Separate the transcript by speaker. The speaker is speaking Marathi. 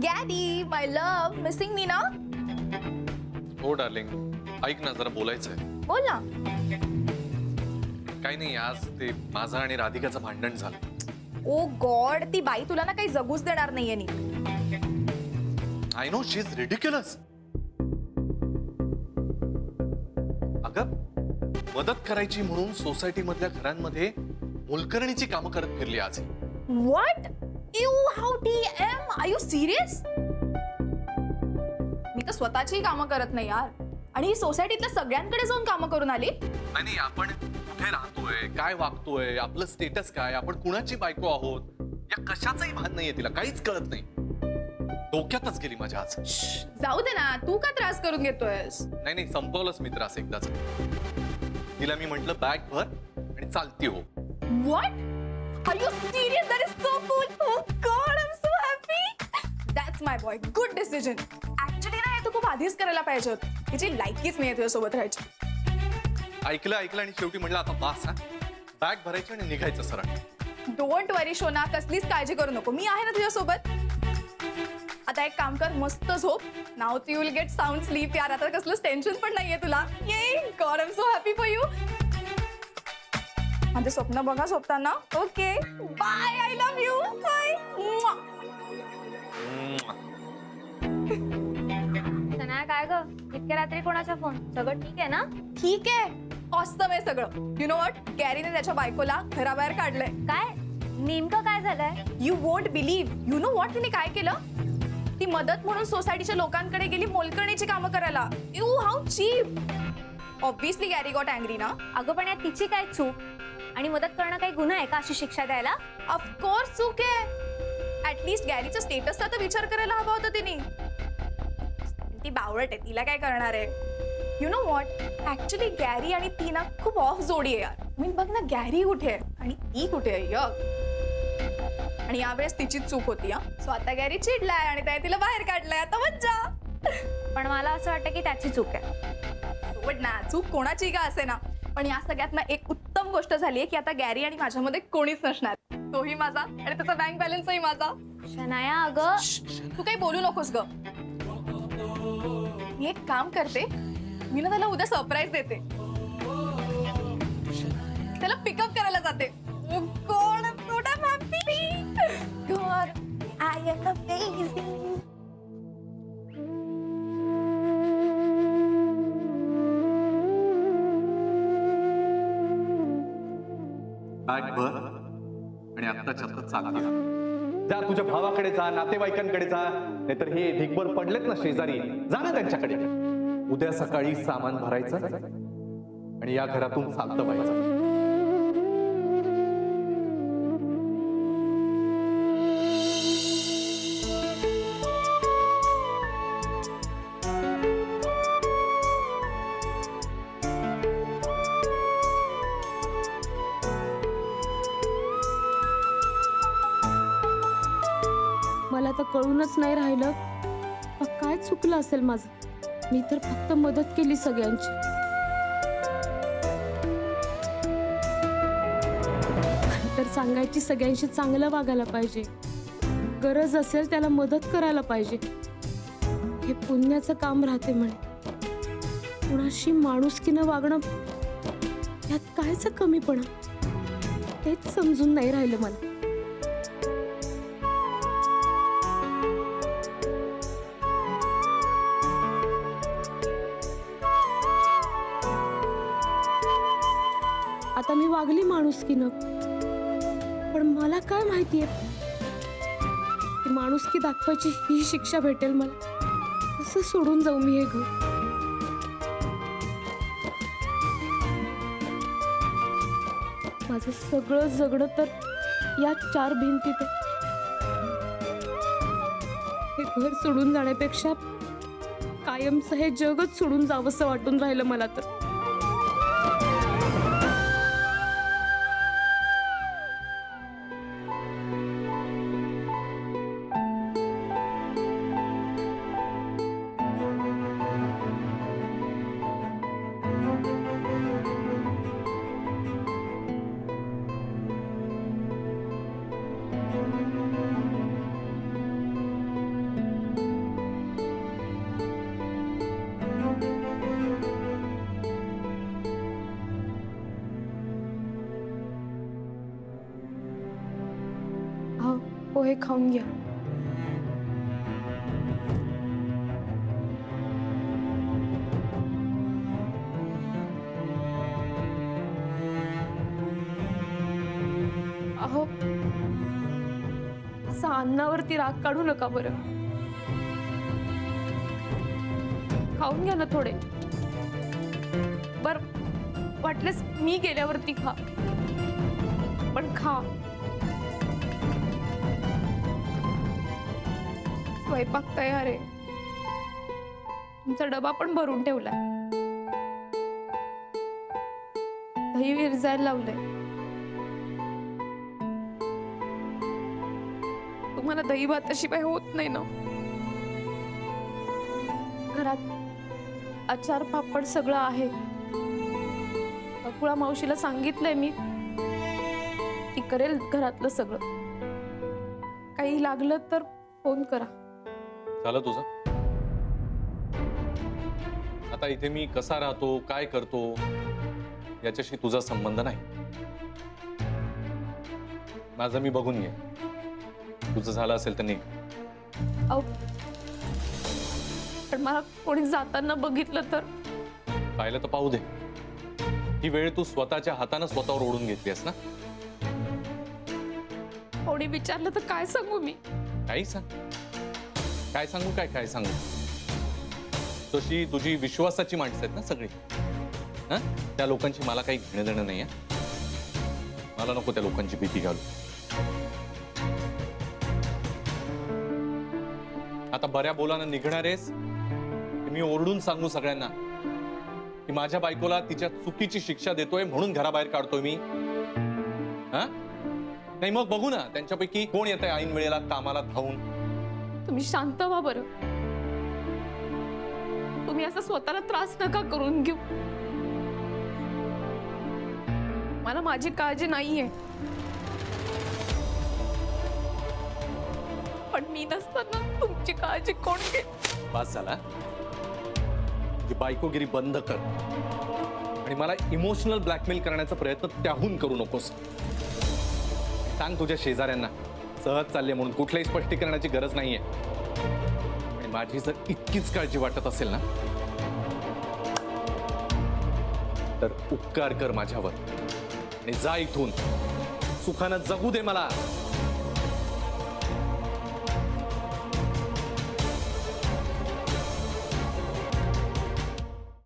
Speaker 1: गॅडी माय लव्ह, मिसिंग मी ना?
Speaker 2: हो डार्लिंग, ऐक ना, जरा बोलायचंय.
Speaker 1: बोल ना.
Speaker 2: काही नाही, आज ते माझं आणि राधिकाचं भांडण झालं.
Speaker 1: ओ गॉड, ती बाई तुला ना काही जगूच देणार नाहीये नी.
Speaker 2: I know, she is ridiculous. अगं, मदत करायची म्हणून सोसायटी मधल्या घरांमध्ये मोलकरणीची कामं करत फिरली आज.
Speaker 1: What? You how DM? Are you serious? मी तर स्वतःची कामं करत नाही यार, आणि ही सोसायटीतल्या सगळ्यांकडे जाऊन कामं करून आली.
Speaker 2: नाही, आपण कुठे राहतोय, काय वागतोय, आपलं स्टेटस काय, आपण कुणाची बायको आहोत, या कशाचंही भान नाहीये तिला, काहीच कळत नाही. डोक्यातच गेली माझ्या आज.
Speaker 1: जाऊ दे ना, तू का त्रास करून घेतोयस?
Speaker 2: नाही, संपवलंच मी त्रास एकदाच. तिला मी म्हंटल बॅग भर आणि चालती हो.
Speaker 1: What? Are you serious? That is so cool. Oh God, I'm so happy. That's my boy. Good decision. Actually ना, हे तू खूप आधीच करायला पाहिजे होतं. तिची लायकीच नाही तुझ्यासोबत राहायची.
Speaker 2: ऐकलं आणि शेवटी म्हटलं आता बास, हा बॅग भरायची आणि निघायचं सरळ.
Speaker 1: डोंट वरी शोना, कसलीच काळजी करू नको, मी आहे ना तुझ्यासोबत. आता एक काम कर, मस्त झोप. Now you will get sound sleep. यार आता कसलंच टेन्शन पण नाहीये तुला. ये God, I am so happy for you. माझे स्वप्न बघा झोपताना. Okay bye, I love you. Bye.
Speaker 3: Sana, काय ग इतक्या रात्री कोणाचा फोन? सगळं ठीक आहे ना?
Speaker 1: ठीक आहे, ऑसम आहे सगळं. यू नो व्हॉट, गॅरीने त्याच्या बायकोला घराबाहेर काढलंय.
Speaker 3: काय नेमकं काय झालंय?
Speaker 1: You won't believe. You know what तिने काय केलं? ती मदत म्हणून सोसायटीच्या लोकांकडे गेली मोलकरणीची कामं करायला. You how cheap. Obviously Gary got angry ना.
Speaker 3: अगं पण यात तिची काय चूक? आणि मदत करणं काही गुन्हा आहे का अशी शिक्षा द्यायला?
Speaker 1: ऑफकोर्स चूक आहे. ऍटलीस्ट गॅरीच्या स्टेटसचा तर विचार करायला हवा होता तिने. ती बावळट आहे, तिला काय करणार आहे? You know what, actually Gary आणि ती ना खूप ऑफ जोडी आहे यार. मी बघ ना, गॅरी कुठे आहे आणि ती कुठे आहे. आणि यावेळेस तिचीच चूक होती. सो आता गॅरी चिडलाय आणि त्याने तिला बाहेर काढलंय. आता मज्जा.
Speaker 3: पण मला असं वाटतं की त्याची चूक आहे.
Speaker 1: सोड ना, चूक कोणाची का असे ना, पण या सगळ्यात ना एक उत्तम गोष्ट झाली आहे की आता गॅरी आणि माझ्यामध्ये कोणीच नसणार. तोही माझा आणि त्याचा बँक बॅलन्सही माझा.
Speaker 3: शनाया अगं,
Speaker 1: तू काही बोलू नकोस ग. मी एक काम करते, मी ना त्याला उद्या सरप्राईज देते. त्याला पिकअप करायला जाते. कोण थोडा happy god, I am amazing.
Speaker 2: Bag भर आणि आत्ताच्या आत्ता चालती.
Speaker 4: जा तुझ्या भावाकडे जा, नातेवाईकांकडे जा, नाहीतर हे ढिगभर पडलेत ना शेजारी, जा ना त्यांच्याकडे. उद्या सकाळी सामान भरायचं आणि या घरातून चालतं व्हायचं.
Speaker 5: मला तर कळूनच नाही राहिलं काय चुकलं असेल माझं. मी तर फक्त मदत केली सगळ्यांची. तर सांगायची सगळ्यांशी चांगलं वागायला पाहिजे, गरज असेल त्याला मदत करायला पाहिजे. हे पुण्याचं काम राहते म्हणे. कुणाशी माणुसकीनं वागणं यात कायच कमीपणा, तेच समजून नाही राहिलं मला. आता मी वागली माणुसकीनं, पण मला काय माहितीये की माणुसकी दाखवायची ही शिक्षा भेटेल मला. कसं सोडून जाऊ मी हे घर? माझं सगळं जगणं तर या चार भिंतीत. हे घर सोडून जाण्यापेक्षा कायमचं हे जगच सोडून जावंसं वाटून राहिलं मला तर. पोहे खाऊन घ्या. अहो, असं अन्नावरती राग काढू नका बरं. खाऊन घ्या ना थोडे. बर, वाटल्यास मी गेल्यावरती खा, पण खा. स्वयंपाक तयार आहे. तुमचा डबा पण भरून ठेवलाय. दही विरजायला लावलंय. तुम्हाला दही भाताशिवाय होत नाही ना. घरात अचार पापड सगळं आहे. अकुळा मावशीला सांगितलंय मी, ती करेल घरातलं सगळं. काही लागलं तर फोन करा.
Speaker 2: झालं तुझं? आता इथे मी कसा राहतो, काय करतो, याच्याशी तुझा संबंध नाही. माझं मी बघून घे. तुझं झालं असेल तर निघ.
Speaker 5: अहो, पण मला कोणी जाताना बघितलं तर?
Speaker 2: पाहिलं तर पाहू दे. ही वेळ तू स्वतःच्या हातानं स्वतःवर ओढून घेतलीस ना.
Speaker 5: कोणी विचारलं तर काय सांगू मी?
Speaker 2: काही सांग. काय सांगू? काय सांगू? तशी तुझी विश्वासाची माणसं आहेत ना सगळी. हा, त्या लोकांची मला काही घेणं देणं नाही. मला नको त्या लोकांची भीती घालू. आता बऱ्या बोलानं निघणार आहेस, मी ओरडून सांगू सगळ्यांना की माझ्या बायकोला तिच्या चुकीची शिक्षा देतोय म्हणून घराबाहेर काढतोय मी? हा, नाही मग बघू ना त्यांच्यापैकी कोण येत आहे ऐन वेळेला कामाला धावून.
Speaker 5: तुम्ही शांत व्हा बरं. तुम्ही असं स्वतःला त्रास नका करून घेऊ. मला माझी काळजी नाहीये, पण मी नसताना तुमची काळजी कोण घेईल?
Speaker 2: बस झाला. जी बायकोगिरी बंद कर आणि मला इमोशनल ब्लॅकमेल करण्याचा प्रयत्न त्याहून करू नकोस. सांग तुझ्या शेजाऱ्यांना सहज चालले म्हणून कुठल्याही स्पष्टीकरणाची गरज नाहीये. आणि माझी जर इतकीच काळजी वाटत असेल ना तर उपकार कर माझ्यावर आणि जा इथून. सुखानं जगू दे मला.